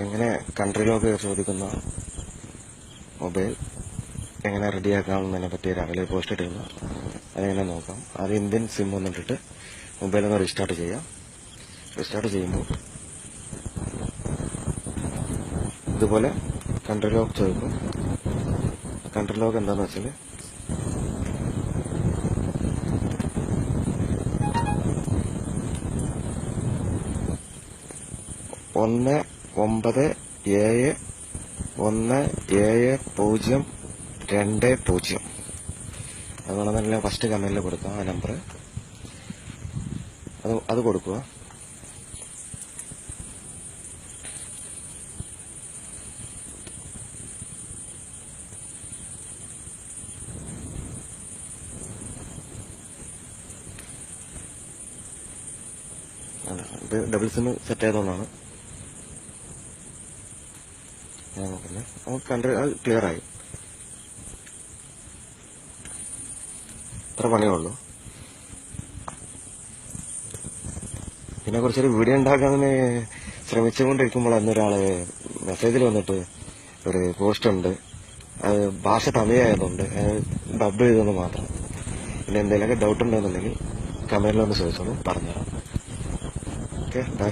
എങ്ങനെ country lock ചോദിക്കുന്ന mobile എങ്ങനെ റെഡിയാക്കാമെന്നതിനെ പറ്റി രാവിലെ പോസ്റ്റ് ഇട്ടിരുന്നു. അതെങ്ങനെ നോക്കാം. അത് ഇന്ത്യൻ സിം ഒന്നിട്ടിട്ട് മൊബൈലൊന്ന് റീസ്റ്റാർട്ട് ചെയ്യാം. റീസ്റ്റാർട്ട് ചെയ്യുമ്പോൾ ഇതുപോലെ കൺട്രി ലോക്ക് ചോദിക്കും. കൺട്രി ലോക്ക് എന്താണെന്ന് വെച്ചാൽ ഒന്ന് 9 7 1 7 0 2 0. അതുപോലെ തന്നെ ഫസ്റ്റ് കമന്റിൽ കൊടുക്കുക ആ നമ്പർ. അത് കൊടുക്കുക. ഇത് ഡബിൾ സിം സെറ്റ് ആയതുകൊണ്ടാണ് ഞാൻ നോക്കുന്നത്. നമുക്ക് അത് ക്ലിയർ ആയി. ഇത്ര പണിയേ ഉള്ളൂ. പിന്നെ കുറച്ചൊരു വീഡിയോ ഉണ്ടാക്കാൻ ശ്രമിച്ചുകൊണ്ടിരിക്കുമ്പോൾ അന്നൊരാള് മെസ്സേജിൽ വന്നിട്ട് ഒരു പോസ്റ്റ് ഉണ്ട്, അത് ഭാഷ തമിഴായതുകൊണ്ട് ഡബ് ചെയ്തെന്ന് മാത്രം. പിന്നെ എന്തെങ്കിലുമൊക്കെ ഡൗട്ട് ഉണ്ടെന്നുണ്ടെങ്കിൽ കമന്റിലൊന്ന് ചോദിച്ചോളൂ, പറഞ്ഞുതരാം. Okay, by.